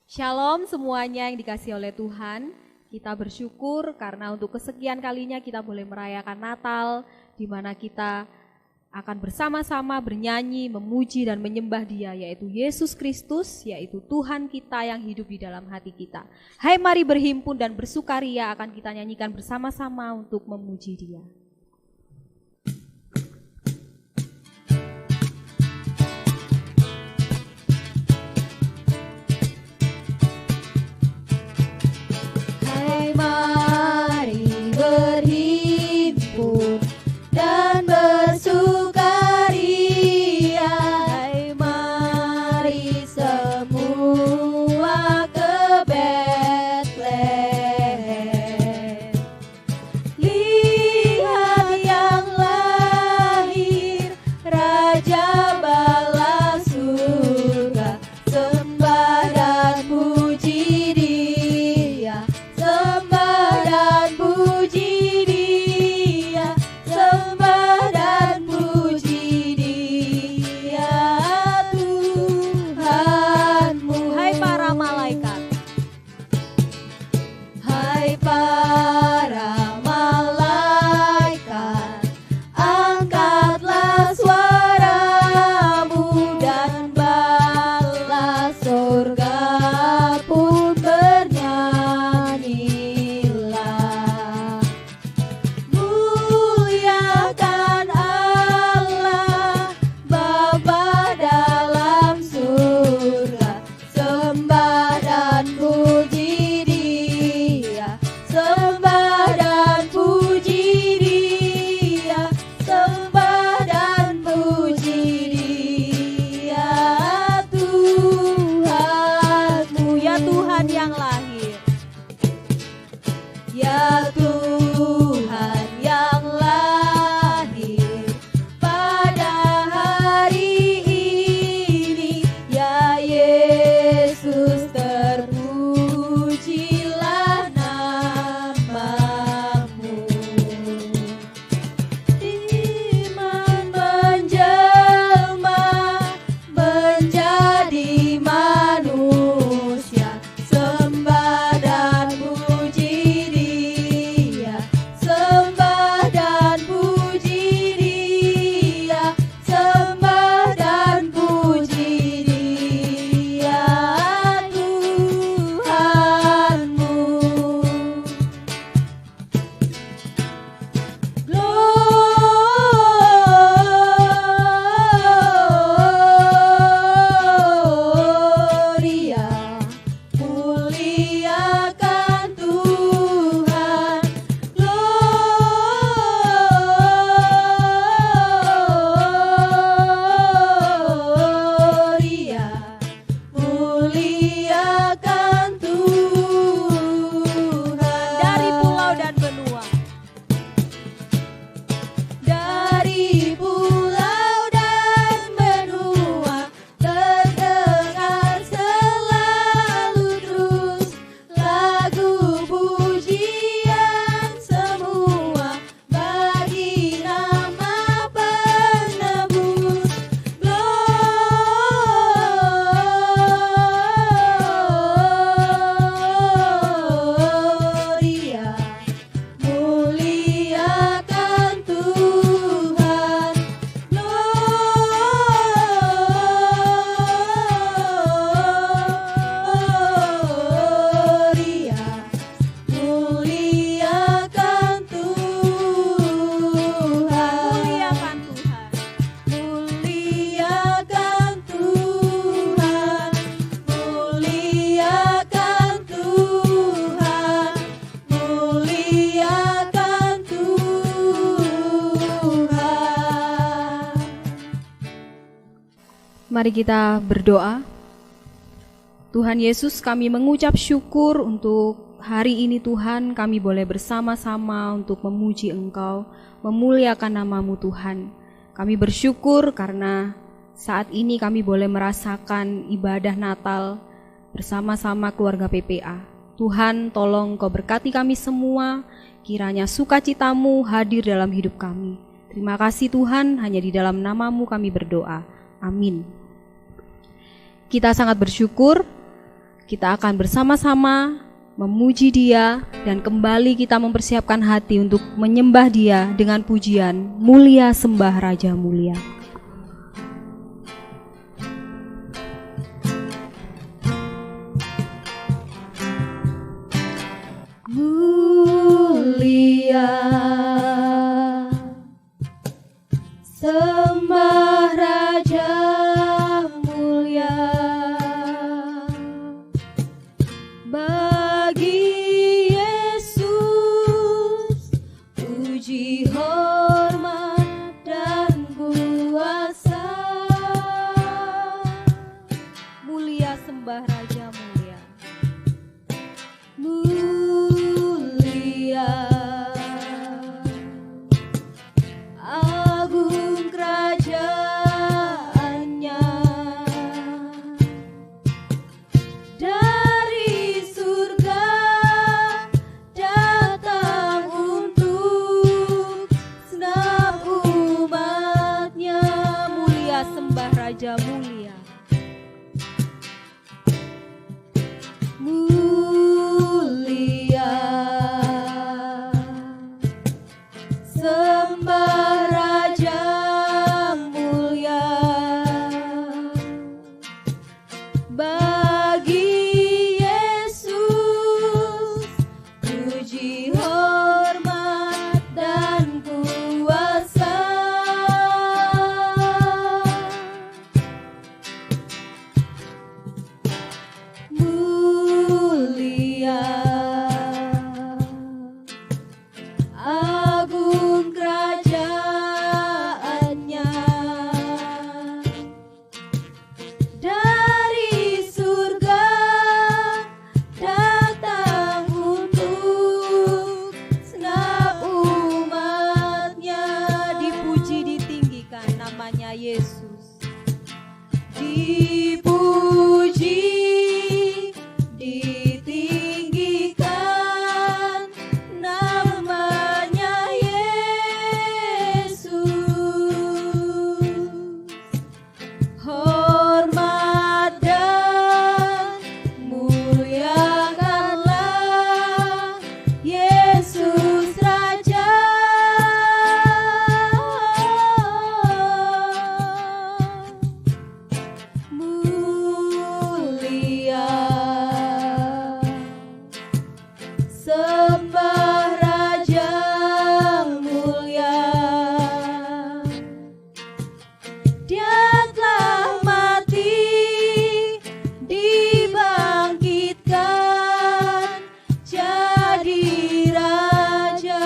Shalom semuanya yang dikasihi oleh Tuhan. Kita bersyukur karena untuk kesekian kalinya kita boleh merayakan Natal, di mana kita akan bersama-sama bernyanyi, memuji dan menyembah Dia, yaitu Yesus Kristus, yaitu Tuhan kita yang hidup di dalam hati kita. Hai, mari berhimpun dan bersukaria, akan kita nyanyikan bersama-sama untuk memuji Dia. Mari berhimpun dan bersukaria, hai mari semua ke Betlehem. Lihat yang lahir, Raja bala surga, sembah dan puji Dia. Sembah dan puji Dia, sembah dan puji Dia, Tuhanmu. Hai para malaikat, hai para malaikat, angkatlah suaramu dan bala surga pun bernyanyilah. Muliakan Allah Bapa dalam surga, sembah dan puji Dia, sembah dan puji Dia, sembah dan puji Dia, Tuhanmu. ya Tuhan yang lahir. Ya Tuhan yang lahir pada hari ini, ya Yesus terpujilah namamu. Iman menjelma menjadi manusia, sembah dan puji Dia, sembah dan puji Dia, sembah dan puji Dia, Tuhanmu. Gloria, muliakan Tuhan. Gloria, muliakan Tuhan. Dari pulau dan benua, Dari pulau dan benua terdengar selalu terus lagu pujian semua bagi nama penebus. Gloria, muliakan Tuhan. Gloria, muliakan Tuhan. muliakan Tuhan. Muliakan Tuhan, muliakan Tuhan, muliakan Tuhan. Mari kita berdoa. Tuhan Yesus, kami mengucap syukur untuk hari ini Tuhan, kami boleh bersama-sama untuk memuji Engkau, memuliakan nama-Mu Tuhan. Kami bersyukur karena saat ini kami boleh merasakan ibadah Natal bersama-sama keluarga PPA. Tuhan, tolong Kau berkati kami semua, kiranya sukacita-Mu hadir dalam hidup kami. Terima kasih Tuhan, hanya di dalam nama-Mu kami berdoa. Amin. Kita sangat bersyukur kita akan bersama-sama memuji Dia dan kembali kita mempersiapkan hati untuk menyembah Dia dengan pujian Mulia Sembah Raja Mulia. Mulia sembah Raja mulia, bagi Yesus puji hormat dan kuasa. Mulia sembah Raja Mulia. Mulia, agung kerajaannya, dari surga datang untuk senap umatnya. Mulia sembah Raja Mulia. Mulia sembah Raja mulia, bagi Yesus puji hormat dan kuasa. Mulia, agung kerajaannya, dari surga datang untuk senap umatnya. Dipuji ditinggikan namanya Yesus. Dipuji, ditinggikan namanya Yesus. Hormat dan muliakanlah Yesus Raja. Mulia sembah Raja mulia, Dia telah mati, dibangkitkan jadi Raja.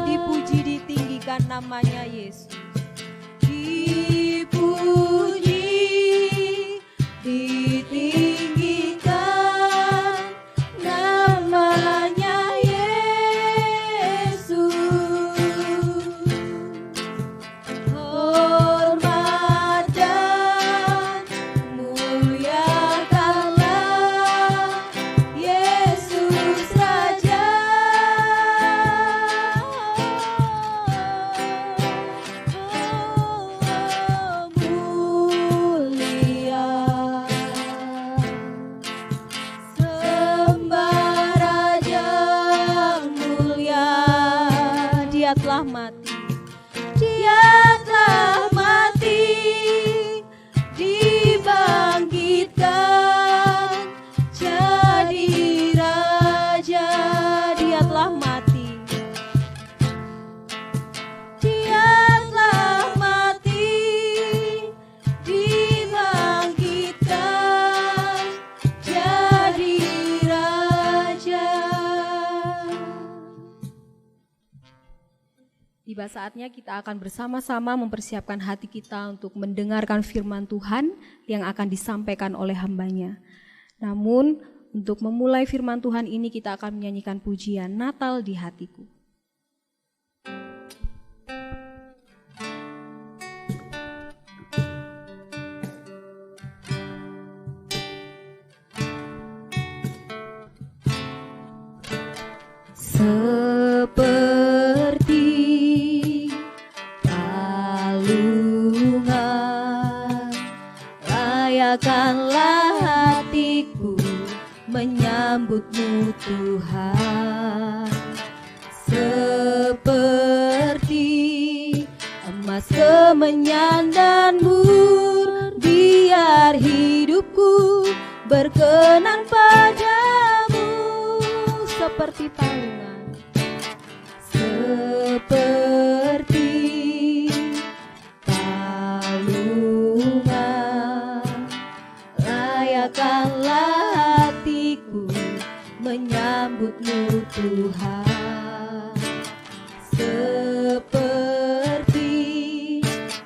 Dipuji ditinggikan namanya Yesus. Dipuji, ditinggikan namanya Yesus. Hormat dan muliakanlah Yesus Raja. Mulia sembah Raja mulia, Dia telah mati. Dia telah mati, dibangkitkan jadi Raja. Dia telah mati. Dia telah mati, dibangkitkan jadi Raja. Tiba saatnya kita akan bersama-sama mempersiapkan hati kita untuk mendengarkan firman Tuhan yang akan disampaikan oleh hamba-Nya. Namun, untuk memulai firman Tuhan ini kita akan menyanyikan pujian Natal di Hatiku. Seperti palungan layakkanlah hatiku menyambutmu Tuhan. Seperti emas kemenyan dan mur, biar hidupku berkenan padamu. Seperti palungan, seperti palungan, layakkanlah hatiku menyambutmu Tuhan. Seperti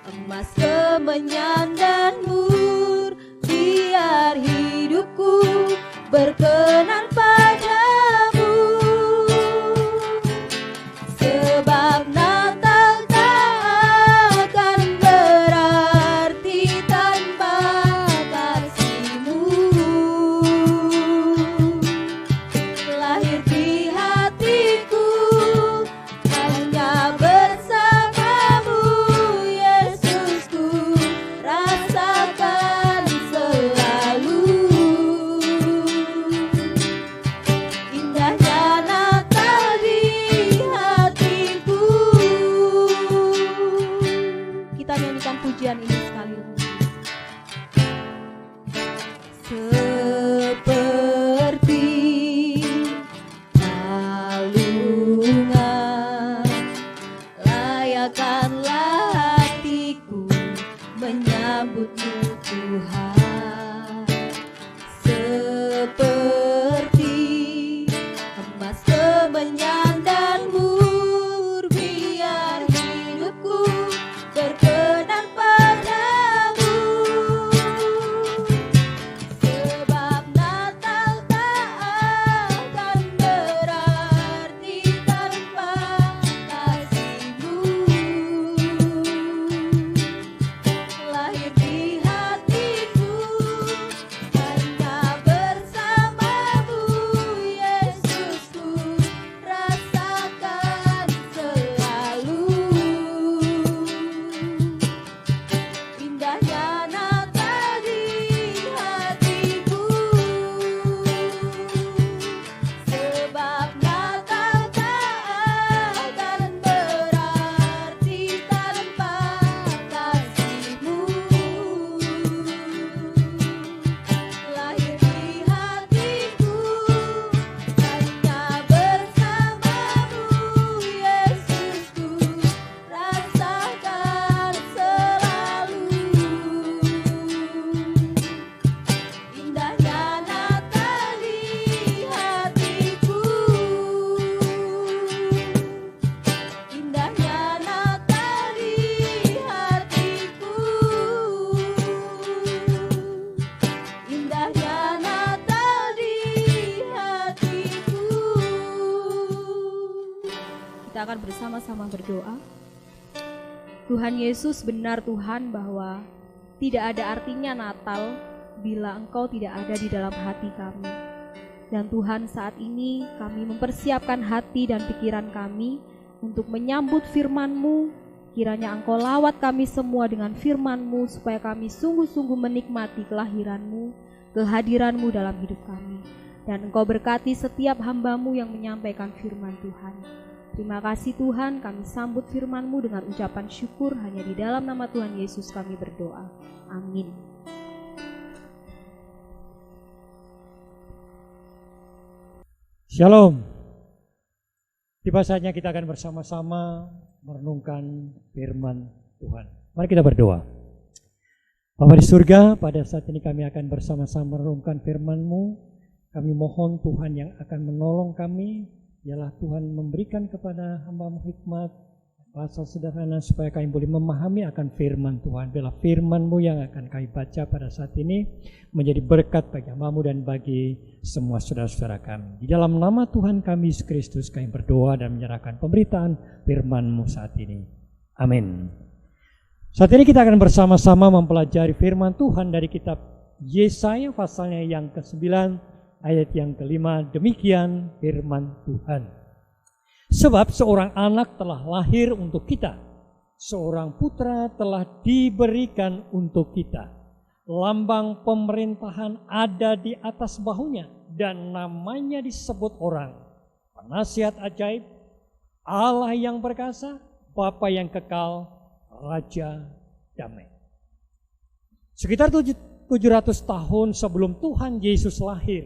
emas kemenyan dan mur, biar hidupku berkenan padamu. Sebab Natal tak akan berarti tanpa kasih-Mu. Lahir di hatiku hanya bersamamu, Yesusku, rasakan selalu. Indahnya Natal di hatiku. kita nyanyikan pujian ini sekali. Seperti palungan, layakkanlah hatiku menyambutmu Tuhan. Seperti emas kemenyan dan mur, biar hidupku berkenan padamu. Sebab Natal tak akan berarti tanpa kasih-Mu. Lahir di hatiku hanya bersamamu, Yesusku, rasakan selalu. Indahnya Natal di hatiku. Sebab Natal tak akan berarti tanpa kasih-Mu. Lahir di hatiku hanya bersamamu, Yesusku, rasakan selalu. Indahnya Natal di hatiku. Indahnya Natal di hatiku. Indahnya Natal di hatiku. Kita akan bersama-sama berdoa. Tuhan Yesus, benar Tuhan bahwa tidak ada artinya Natal bila Engkau tidak ada di dalam hati kami. Dan Tuhan, saat ini kami mempersiapkan hati dan pikiran kami untuk menyambut firman-Mu. Kiranya Engkau lawat kami semua dengan firman-Mu, supaya kami sungguh-sungguh menikmati kelahiran-Mu, kehadiran-Mu dalam hidup kami. Dan Engkau berkati setiap hamba-Mu yang menyampaikan firman Tuhan. Terima kasih Tuhan, kami sambut firman-Mu dengan ucapan syukur. Hanya di dalam nama Tuhan Yesus kami berdoa. Amin. Shalom. Tiba saatnya kita akan bersama-sama merenungkan firman Tuhan. Mari kita berdoa. Bapa di surga, pada saat ini kami akan bersama-sama merenungkan firman-Mu. Kami mohon Tuhan yang akan menolong kami, ialah Tuhan memberikan kepada hamba-Mu hikmat, bahasa sederhana, supaya kami boleh memahami akan firman Tuhan. Bila firman-Mu yang akan kami baca pada saat ini menjadi berkat bagi hamba-Mu dan bagi semua saudara-saudara kami. Di dalam nama Tuhan kami Yesus Kristus kami berdoa dan menyerahkan pemberitaan firman-Mu saat ini. Amin. Saat ini kita akan bersama-sama mempelajari firman Tuhan dari kitab Yesaya pasalnya yang ke-9 ayat yang ke-5. Demikian firman Tuhan. Sebab seorang anak telah lahir untuk kita, seorang putra telah diberikan untuk kita, lambang pemerintahan ada di atas bahunya, dan namanya disebut orang, penasihat ajaib, Allah yang perkasa, Bapa yang kekal, Raja damai. Sekitar 700 tahun sebelum Tuhan Yesus lahir,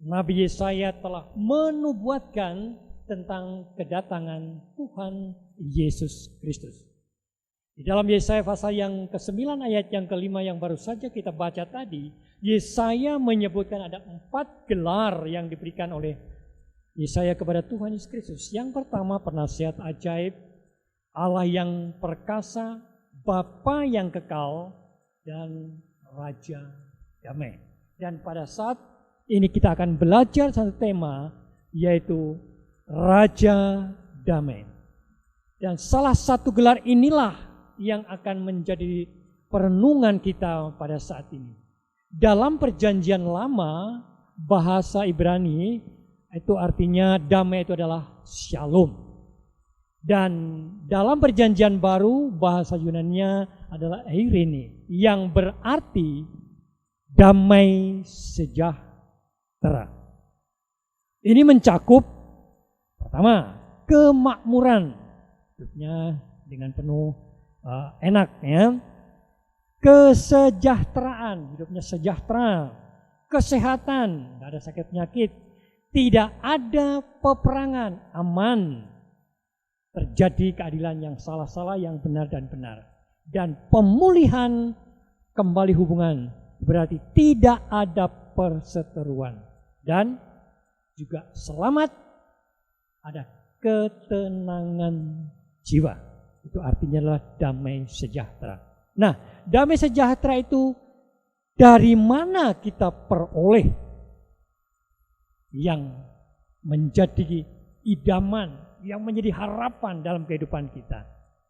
Nabi Yesaya telah menubuatkan tentang kedatangan Tuhan Yesus Kristus. Di dalam Yesaya pasal yang ke-9 ayat yang ke-5 yang baru saja kita baca tadi, Yesaya menyebutkan ada 4 gelar yang diberikan oleh Yesaya kepada Tuhan Yesus Kristus. Yang pertama, penasihat ajaib, Allah yang perkasa, Bapa yang kekal, dan Raja damai. Dan pada saat ini kita akan belajar satu tema, yaitu Raja damai. Dan salah satu gelar inilah yang akan menjadi perenungan kita pada saat ini. Dalam perjanjian lama, bahasa Ibrani itu artinya damai itu adalah shalom. Dan dalam perjanjian baru, bahasa Yunaninya adalah eirene, yang berarti damai sejahtera. Ini mencakup pertama, kemakmuran, hidupnya dengan penuh enak ya. Kesejahteraan, hidupnya sejahtera. Kesehatan, tidak ada sakit penyakit. Tidak ada peperangan, aman. Terjadi keadilan yang salah-salah, yang benar dan benar. Dan pemulihan kembali hubungan, berarti tidak ada perseteruan. Dan juga selamat, ada ketenangan jiwa. Itu artinya adalah damai sejahtera. Nah, damai sejahtera itu dari mana kita peroleh? Yang menjadi idaman, yang menjadi harapan dalam kehidupan kita.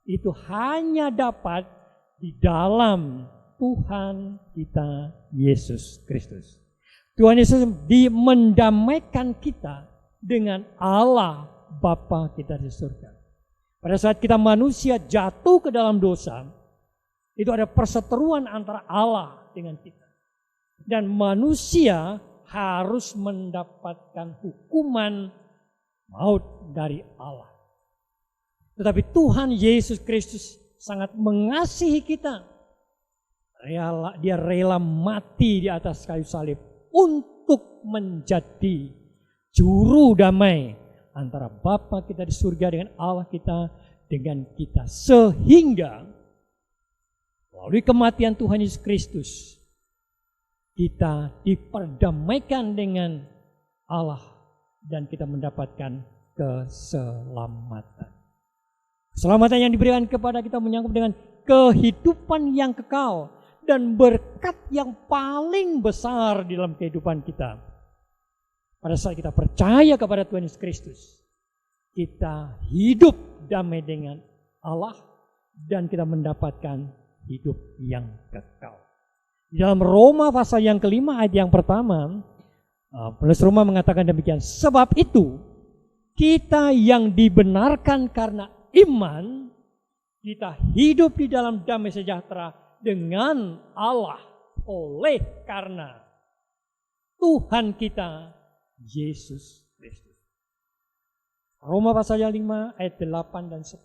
Itu hanya dapat di dalam Tuhan kita Yesus Kristus. Tuhan Yesus mendamaikan kita dengan Allah Bapa kita di surga. Pada saat kita manusia jatuh ke dalam dosa, itu ada perseteruan antara Allah dengan kita. Dan manusia harus mendapatkan hukuman maut dari Allah. Tetapi Tuhan Yesus Kristus sangat mengasihi kita. Dia rela mati di atas kayu salib untuk menjadi juru damai antara Bapa kita di surga dengan Allah kita, dengan kita. Sehingga melalui kematian Tuhan Yesus Kristus, kita diperdamaikan dengan Allah dan kita mendapatkan keselamatan. Keselamatan yang diberikan kepada kita menyangkut dengan kehidupan yang kekal dan berkat yang paling besar di dalam kehidupan kita. Pada saat kita percaya kepada Tuhan Yesus Kristus, kita hidup damai dengan Allah dan kita mendapatkan hidup yang kekal. Di dalam Roma pasal yang ke-5 ayat yang pertama, penulis Roma mengatakan demikian. Sebab itu, kita yang dibenarkan karena iman, kita hidup di dalam damai sejahtera dengan Allah oleh karena Tuhan kita Yesus Kristus. Roma pasal yang 5 ayat 8 dan 10.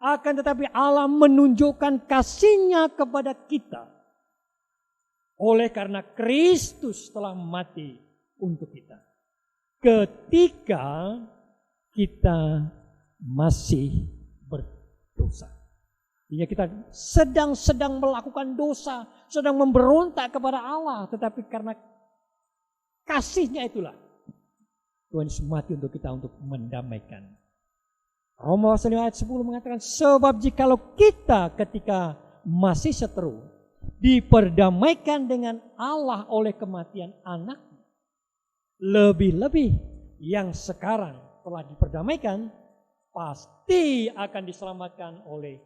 Akan tetapi Allah menunjukkan kasih-Nya kepada kita oleh karena Kristus telah mati untuk kita. Ketika kita masih berdosa. Jadi kita sedang melakukan dosa, sedang memberontak kepada Allah. Tetapi karena kasih-Nya itulah Tuhan Yesus mati untuk kita, untuk mendamaikan. Roma pasal 5 ayat 10 mengatakan, sebab jikalau kita ketika masih seteru, diperdamaikan dengan Allah oleh kematian anak, lebih-lebih yang sekarang telah diperdamaikan, pasti akan diselamatkan oleh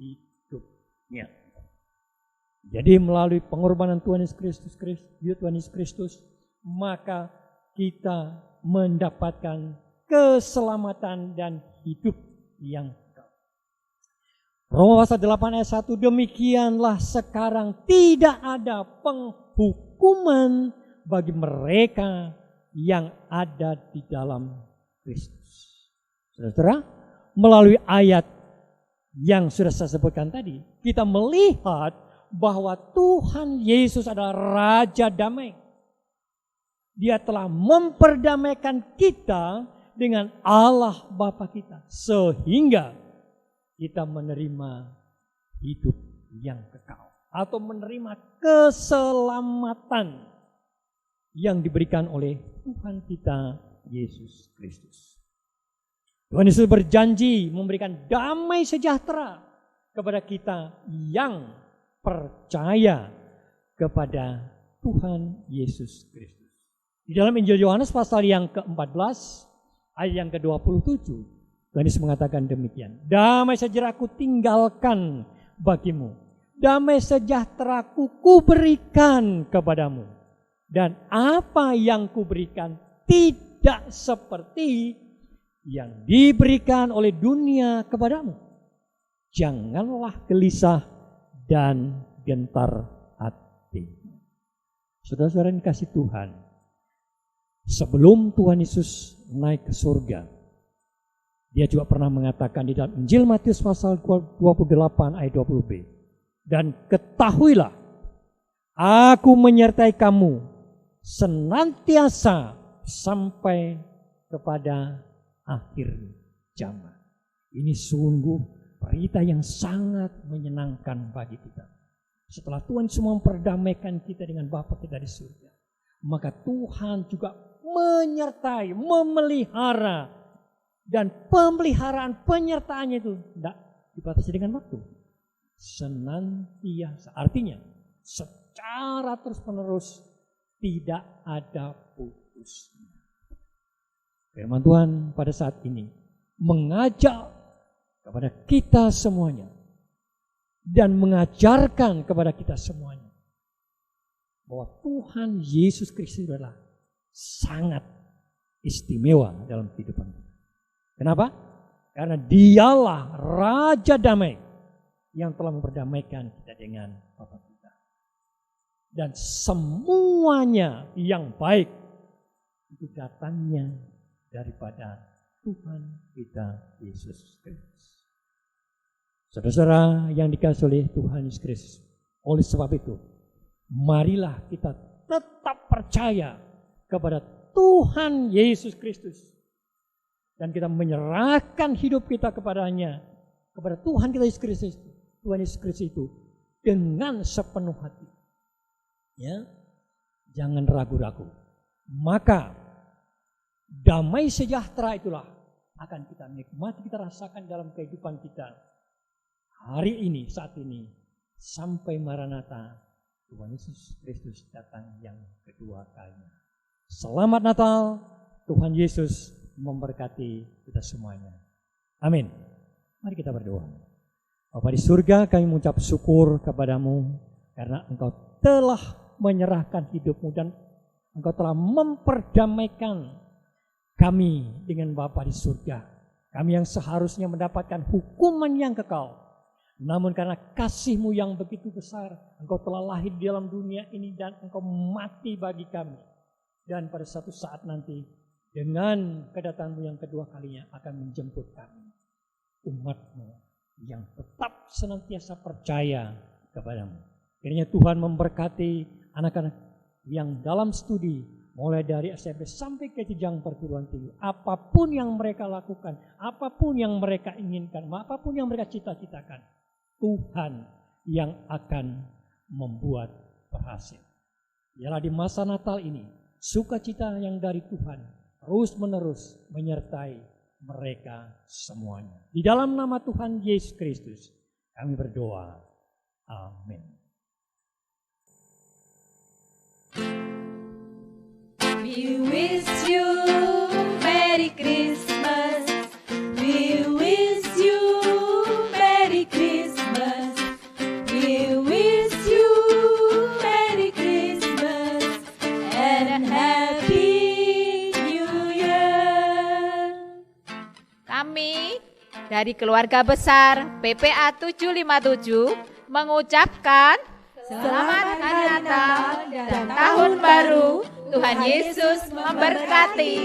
hidupnya. Jadi melalui pengorbanan Tuhan Yesus Kristus, maka kita mendapatkan keselamatan dan hidup yang kekal. Roma pasal 8 ayat 1, demikianlah sekarang tidak ada penghukuman bagi mereka yang ada di dalam Kristus. Saudara, melalui ayat yang sudah saya sebutkan tadi, kita melihat bahwa Tuhan Yesus adalah Raja Damai. Dia telah memperdamaikan kita dengan Allah Bapa kita, sehingga kita menerima hidup yang kekal atau menerima keselamatan yang diberikan oleh Tuhan kita Yesus Kristus. Tuhan Yesus berjanji memberikan damai sejahtera kepada kita yang percaya kepada Tuhan Yesus Kristus. Di dalam Injil Yohanes pasal yang ke-14 ayat yang ke-27, Tuhan Yesus mengatakan demikian. Damai sejahtera-Ku tinggalkan bagimu. Damai sejahtera-Ku kuberikan kepadamu. Dan apa yang kuberikan tidak seperti yang diberikan oleh dunia kepadamu. Janganlah gelisah dan gentar hati. Saudara-saudara yang dikasihi Tuhan, sebelum Tuhan Yesus naik ke surga, Dia juga pernah mengatakan di dalam Injil Matius pasal 28 ayat 20b. Dan ketahuilah, Aku menyertai kamu senantiasa sampai kepada akhir zaman. Ini sungguh berita yang sangat menyenangkan bagi kita. Setelah Tuhan semua memperdamaikan kita dengan Bapa kita di surga, maka Tuhan juga menyertai, memelihara. Dan pemeliharaan penyertaannya itu tidak dibatasi dengan waktu. Senantiasa, artinya secara terus-menerus, tidak ada putusnya. Firman Tuhan pada saat ini mengajak kepada kita semuanya dan mengajarkan kepada kita semuanya bahwa Tuhan Yesus Kristus adalah sangat istimewa dalam kehidupan kita. Kenapa? Karena Dialah Raja Damai yang telah memperdamaikan kita dengan Bapa kita. Dan semuanya yang baik itu datangnya daripada Tuhan kita Yesus Kristus. Saudara-saudara yang dikasihi oleh Tuhan Yesus Kristus, oleh sebab itu, marilah kita tetap percaya kepada Tuhan Yesus Kristus. Dan kita menyerahkan hidup kita kepadanya, kepada Tuhan kita Yesus Kristus, Tuhan Yesus Kristus itu dengan sepenuh hati. Ya, jangan ragu-ragu. Maka damai sejahtera itulah akan kita nikmati, kita rasakan dalam kehidupan kita hari ini, saat ini, sampai Maranatha Tuhan Yesus Kristus datang yang kedua kalinya. Selamat Natal, Tuhan Yesus memberkati kita semuanya. Amin. Mari kita berdoa. Bapa di surga, kami mengucap syukur kepadamu karena Engkau telah menyerahkan hidupmu dan Engkau telah memperdamaikan kami dengan Bapa di surga. Kami yang seharusnya mendapatkan hukuman yang kekal, namun karena kasih-Mu yang begitu besar, Engkau telah lahir di dalam dunia ini dan Engkau mati bagi kami. Dan pada satu saat nanti, dengan kedatangan-Mu yang kedua kalinya akan menjemput kami, umat-Mu yang tetap senantiasa percaya kepadamu. Kiranya Tuhan memberkati anak-anak yang dalam studi, mulai dari SMP sampai ke jenjang perguruan tinggi. Apapun yang mereka lakukan, apapun yang mereka inginkan, apapun yang mereka cita-citakan, Tuhan yang akan membuat berhasil. Ialah di masa Natal ini, sukacita yang dari Tuhan terus menerus menyertai mereka semuanya. Di dalam nama Tuhan Yesus Kristus kami berdoa. Amin. We wish you Merry Christmas. We wish you Merry Christmas. We wish you Merry Christmas and Happy New Year. Kami dari keluarga besar PPA 757 mengucapkan Selamat Hari Natal dan Tahun Baru. Tuhan Yesus memberkati.